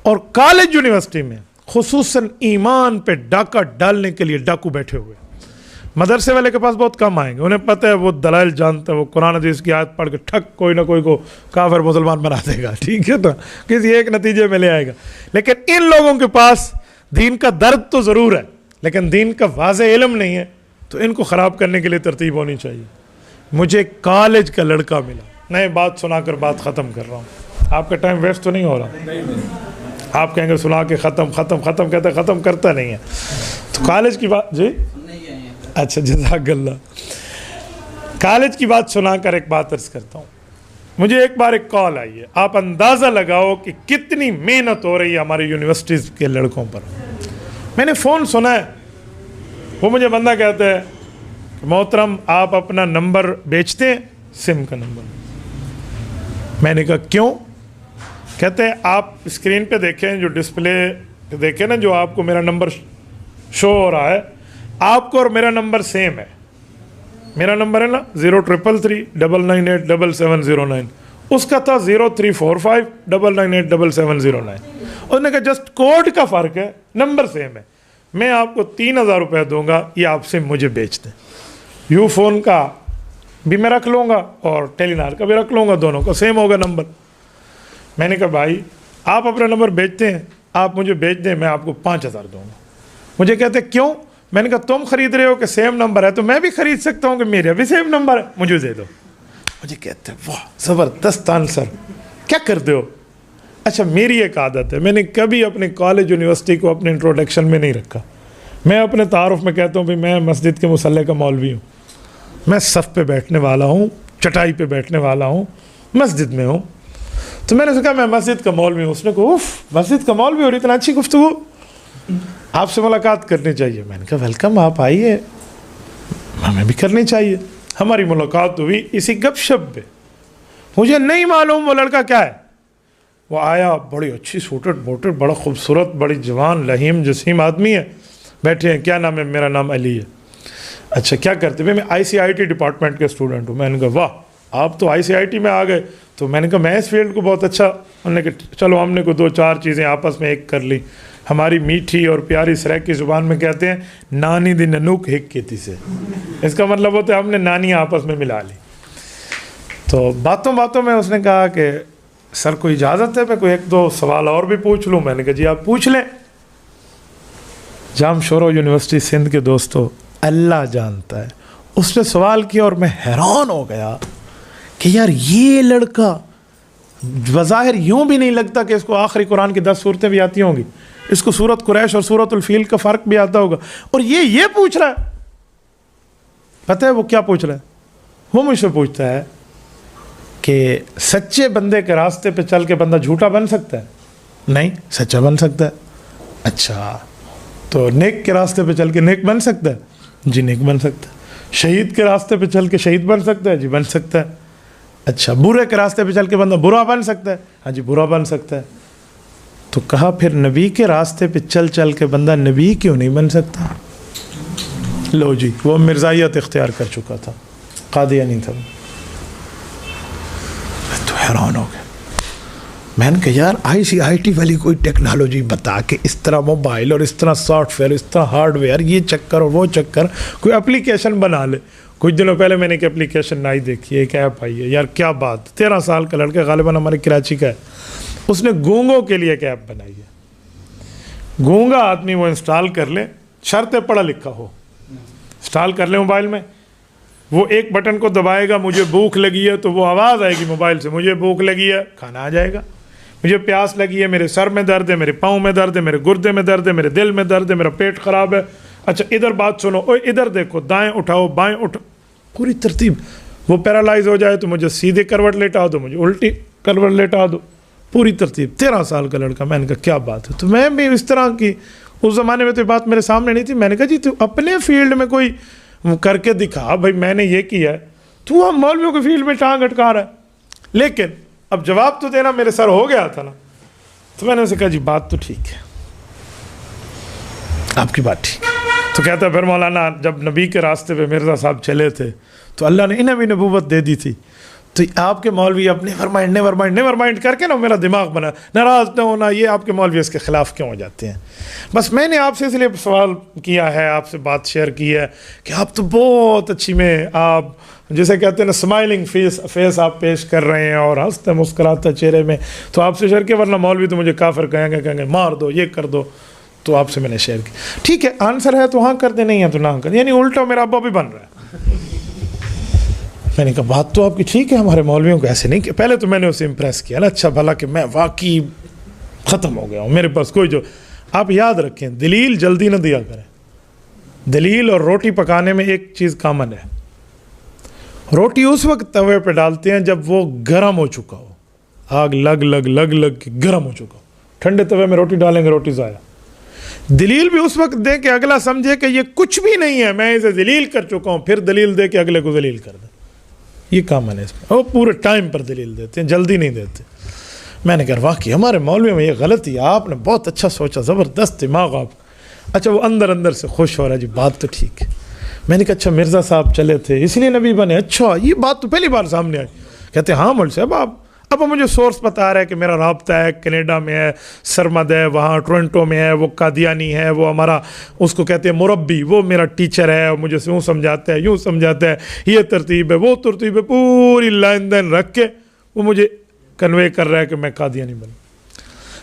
اور college university میں خصوصاً ایمان پہ ڈاکہ ڈالنے کے لیے ڈاکو بیٹھے ہوئے. مدرسے والے کے پاس بہت کم آئیں گے, انہیں پتہ ہے وہ دلائل جانتے ہیں, وہ قرآن حدیث کی آیت پڑھ کے ٹھک کوئی نہ کوئی کو کافر مسلمان بنا دے گا, ٹھیک ہے نا, کسی ایک نتیجے میں لے آئے گا. لیکن ان لوگوں کے پاس دین کا درد تو ضرور ہے, لیکن دین کا واضح علم نہیں ہے, تو ان کو خراب کرنے کے لیے ترتیب ہونی چاہیے. مجھے کالج کا لڑکا ملا, نئے بات سنا کر بات ختم کر رہا ہوں, آپ کا ٹائم ویسٹ تو نہیں ہو رہا؟ آپ کہیں گے سنا کے ختم کہتے ختم کرتا نہیں ہے. تو کالج کی بات, جی اچھا جزاک اللہ, کالج کی بات سنا کر ایک بات عرض کرتا ہوں. مجھے ایک بار ایک کال آئی ہے, آپ اندازہ لگاؤ کہ کتنی محنت ہو رہی ہے ہماری یونیورسٹیز کے لڑکوں پر. میں نے فون سنا ہے, وہ مجھے بندہ کہتا ہے کہ محترم آپ اپنا نمبر بیچتے ہیں, سم کا نمبر. میں نے کہا کیوں؟ کہتے ہیں آپ اسکرین پہ دیکھیں, جو ڈسپلے دیکھیں نا, جو آپ کو میرا نمبر شو ہو رہا ہے, آپ کو اور میرا نمبر سیم ہے. میرا نمبر ہے نا 0399898709, اس کا تھا 0345998709. اس نے کہا جسٹ کوڈ کا فرق ہے, نمبر سیم ہے. میں آپ کو 3000 روپے دوں گا, یہ آپ سے مجھے بیچ دیں. یو فون کا بھی میں رکھ لوں گا اور ٹیلی نار کا بھی رکھ لوں گا, دونوں کا سیم ہوگا نمبر. میں نے کہا بھائی آپ اپنا نمبر بیچتے ہیں, آپ مجھے بیچ دیں, میں آپ کو 5000 دوں گا. مجھے کہتے کیوں؟ میں نے کہا تم خرید رہے ہو کہ سیم نمبر ہے, تو میں بھی خرید سکتا ہوں کہ میرا بھی سیم نمبر ہے, مجھے دے دو. مجھے کہتے ہیں واہ زبردست آنسر, کیا کرتے ہو؟ اچھا میری ایک عادت ہے, میں نے کبھی اپنے کالج یونیورسٹی کو اپنے انٹروڈکشن میں نہیں رکھا. میں اپنے تعارف میں کہتا ہوں بھائی میں مسجد کے مصلی کا مولوی ہوں, میں صف پہ بیٹھنے والا ہوں, چٹائی پہ بیٹھنے والا ہوں, مسجد میں ہوں. تو میں نے کہا میں مسجد کا مولوی ہوں. اس نے کہا اوف مسجد کا مولوی اور اتنا اچھی گفتگو, آپ سے ملاقات کرنی چاہیے. میں نے کہا ویلکم, آپ آئیے, ہمیں بھی کرنی چاہیے. ہماری ملاقات ہوئی اسی گپ شپ پہ. مجھے نہیں معلوم وہ لڑکا کیا ہے. وہ آیا, بڑی اچھی سوٹڈ بوٹڈ, بڑا خوبصورت, بڑی جوان لہیم جسیم آدمی ہے. بیٹھے ہیں, کیا نام ہے؟ میرا نام علی ہے. اچھا کیا کرتے؟ میں ICIT ڈپارٹمنٹ کے اسٹوڈنٹ ہوں. میں نے کہا واہ آپ تو ICIT میں آ گئے. تو میں نے کہا میں اس فیلڈ کو بہت اچھا. انہوں نے کہا چلو ہم نے کوئی 2-4 چیزیں آپس میں ایک کر لی. ہماری میٹھی اور پیاری سریکی زبان میں کہتے ہیں نانی دی ننوک ہک کیتی سے, اس کا مطلب ہوتا ہے ہم نے نانی آپس میں ملا لی. تو باتوں باتوں میں اس نے کہا کہ سر کوئی اجازت ہے میں کوئی 1-2 سوال اور بھی پوچھ لوں؟ میں نے کہا جی آپ پوچھ لیں. جام شورو یونیورسٹی سندھ کے دوستو, اللہ جانتا ہے اس نے سوال کیا اور میں حیران ہو گیا کہ یار یہ لڑکا بظاہر یوں بھی نہیں لگتا کہ اس کو آخری قرآن کی 10 صورتیں بھی آتی ہوں گی, اس کو سورت قریش اور سورت الفیل کا فرق بھی آتا ہوگا, اور یہ پوچھ رہا ہے. پتہ ہے وہ کیا پوچھ رہا ہے؟ وہ مجھ سے پوچھتا ہے کہ سچے بندے کے راستے پہ چل کے بندہ جھوٹا بن سکتا ہے؟ نہیں, سچا بن سکتا ہے. اچھا تو نیک کے راستے پہ چل کے نیک بن سکتا ہے؟ جی نیک بن سکتا ہے. شہید کے راستے پہ چل کے شہید بن سکتا ہے؟ جی بن سکتا ہے. اچھا برے کے راستے پہ چل کے بندہ برا بن سکتا ہے؟ ہاں جی برا بن سکتا ہے. تو کہا پھر نبی کے راستے پہ چل کے بندہ نبی کیوں نہیں بن سکتا؟ لو جی وہ مرزائیت اختیار کر چکا تھا, قادیانی تھا. تو حیران ہو گیا. میں نے کہا یار ICIT والی کوئی ٹیکنالوجی بتا کہ اس طرح موبائل اور اس طرح سافٹ ویئر, اس طرح ہارڈ ویئر, یہ چکر اور وہ چکر, کوئی اپلیکیشن بنا لے. کچھ دنوں پہلے میں نے ایک اپلیکیشن نائی دیکھی ہے, ایک ایپ آئی ہے یار, کیا بات. 13 سال کا لڑکا, غالباً ہمارے کراچی کا ہے, اس نے گونگوں کے لیے ایک ایپ بنائی ہے. گونگا آدمی وہ انسٹال کر لے, شرط پڑھا لکھا ہو, انسٹال کر لے موبائل میں. وہ ایک بٹن کو دبائے گا, مجھے بھوک لگی ہے تو وہ آواز آئے گی موبائل سے, مجھے بھوک لگی ہے, کھانا آ جائے گا. مجھے پیاس لگی ہے, میرے سر میں درد ہے, میرے پاؤں میں درد ہے, میرے گردے میں درد ہے, میرے دل میں درد ہے, میرا پیٹ خراب ہے. اچھا ادھر بات سنو, اوے ادھر دیکھو, دائیں اٹھاؤ بائیں اٹھاؤ, پوری ترتیب. وہ پیرالائز ہو جائے تو مجھے سیدھے کروٹ لیٹا دو, مجھے الٹی کروٹ لیٹا دو, پوری ترتیب. 13 سال کا لڑکا. میں نے کہا کیا بات ہے. تو میں بھی اس طرح کی, اس زمانے میں تو بات میرے سامنے نہیں تھی. میں نے کہا جی تو اپنے فیلڈ میں کوئی کر کے دکھا, بھائی میں نے یہ کیا ہے, تو ہم مولویوں کے فیلڈ میں ٹانگ اٹکا رہا ہے. لیکن اب جواب تو دینا میرے سر ہو گیا تھا نا. تو میں نے اسے کہا جی بات تو ٹھیک ہے, آپ کی بات ٹھیک ہے. تو کہتا ہے پھر مولانا جب نبی کے راستے پہ مرزا صاحب چلے تھے تو اللہ نے انہیں بھی نبوت دے دی تھی, تو آپ کے مولوی اب نیور مائنڈ کر کے نا میرا دماغ بنا، ناراض نہ ہونا، یہ آپ کے مولوی اس کے خلاف کیوں ہو جاتے ہیں؟ بس میں نے آپ سے اس لیے سوال کیا ہے، آپ سے بات شیئر کی ہے کہ آپ تو بہت اچھی میں، آپ جسے کہتے ہیں نا اسمائلنگ فیس آپ پیش کر رہے ہیں اور ہنستے مسکراتے چہرے میں، تو آپ سے شیئر کیا، ورنہ مولوی تو مجھے کافر کہیں گے مار دو، یہ کر دو، تو آپ سے میں نے شیئر کی. ٹھیک ہے، آنسر ہے تو ہاں کر دیں، نہیں ہے تو نہ کر، یعنی الٹا میرا ابا بھی بن رہا ہے. میں نے کہا بات تو آپ کی ٹھیک ہے، ہمارے مولویوں کو ایسے نہیں کیا. پہلے تو میں نے اسے امپریس کیا نا، اچھا بھلا کہ میں واقعی ختم ہو گیا ہوں، میرے پاس کوئی جو. آپ یاد رکھیں دلیل جلدی نہ دیا کریں. دلیل اور روٹی پکانے میں ایک چیز کامن ہے، روٹی اس وقت توے پہ ڈالتے ہیں جب وہ گرم ہو چکا ہو، آگ لگ کے گرم ہو چکا ہو. ٹھنڈے توے میں روٹی ڈالیں گے روٹی ضائع. دلیل بھی اس وقت دے کہ اگلا سمجھے کہ یہ کچھ بھی نہیں ہے، میں اسے ذلیل کر چکا ہوں، پھر دلیل دے کہ اگلے کو ذلیل کر دیں. یہ کامن ہے اس میں، وہ پورے ٹائم پر دلیل دیتے ہیں، جلدی نہیں دیتے. میں نے کہا واقعی ہمارے مولوی میں یہ غلطی ہے، آپ نے بہت اچھا سوچا، زبردست دماغ آپ. اچھا وہ اندر سے خوش ہو رہا ہے، جی بات تو ٹھیک ہے. میں نے کہا اچھا مرزا صاحب چلے تھے اس لیے نبی بنے؟ اچھا یہ بات تو پہلی بار سامنے آئی. کہتے ہاں مول صاحب اب مجھے سورس بتا رہا ہے کہ میرا رابطہ ہے کینیڈا میں ہے، سرمد ہے وہاں ٹورنٹو میں ہے، وہ قادیانی ہے، وہ ہمارا اس کو کہتے ہیں مربی، وہ میرا ٹیچر ہے، مجھے یوں سمجھاتا ہے، یوں سمجھاتا ہے، یہ ترتیب ہے، وہ ترتیب ہے، پوری لائن دین رکھ کے وہ مجھے کنوے کر رہا ہے کہ میں قادیانی بنوں.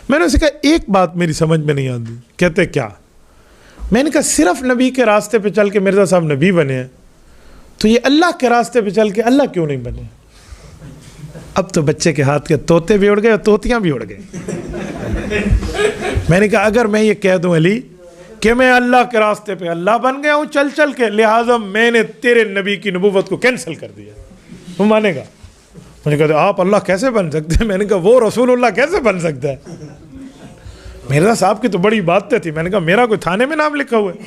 میں نے اسے کہا ایک بات میری سمجھ میں نہیں آتی. کہتے کیا؟ میں نے کہا صرف نبی کے راستے پہ چل کے مرزا صاحب نبی بنے ہیں، تو یہ اللہ کے راستے پہ چل کے اللہ کیوں نہیں بنے؟ اب تو بچے کے ہاتھ کے طوطے بھی اڑ گئے اور طوطیاں بھی اڑ گئے. میں نے کہا اگر میں یہ کہہ دوں علی کہ میں اللہ کے راستے پہ اللہ بن گیا ہوں چل کے، لہٰذا میں نے تیرے نبی کی نبوت کو کینسل کر دیا، وہ مانے گا؟ مجھے کہتے آپ اللہ کیسے بن سکتے ہیں؟ میں نے کہا وہ رسول اللہ کیسے بن سکتا ہے؟ مرزا صاحب کی تو بڑی باتیں تھی. میں نے کہا میرا کوئی تھانے میں نام لکھا ہوا ہے،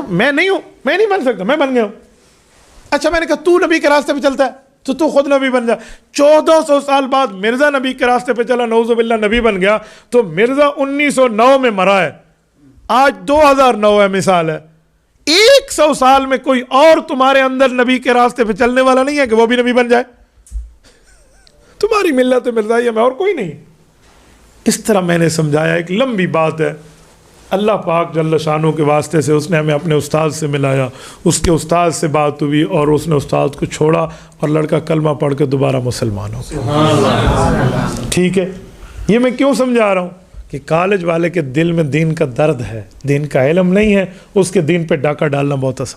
میں نہیں ہوں، میں نہیں بن سکتا، میں بن گیا ہوں. اچھا میں نے کہا تو نبی کے راستے پہ چلتا ہے تو خود نبی بن جا. 1400 سال بعد مرزا نبی کے راستے پہ چلا، نعوذ باللہ نبی بن گیا. تو مرزا 1909 میں مرا ہے، آج 2009 ہے، مثال ہے. 100 سال میں کوئی اور تمہارے اندر نبی کے راستے پہ چلنے والا نہیں ہے کہ وہ بھی نبی بن جائے. تمہاری ملت مرزائیہ میں اور کوئی نہیں. اس طرح میں نے سمجھایا. ایک لمبی بات ہے. اللہ پاک جل شانہ کے واسطے سے اس نے ہمیں اپنے استاد سے ملایا، اس کے استاد سے بات ہوئی اور اس نے استاد کو چھوڑا اور لڑکا کلمہ پڑھ کے دوبارہ مسلمان ہو گیا. ٹھیک ہے، یہ میں کیوں سمجھا رہا ہوں کہ کالج والے کے دل میں دین کا درد ہے، دین کا علم نہیں ہے، اس کے دین پہ ڈاکہ ڈالنا بہت آسان.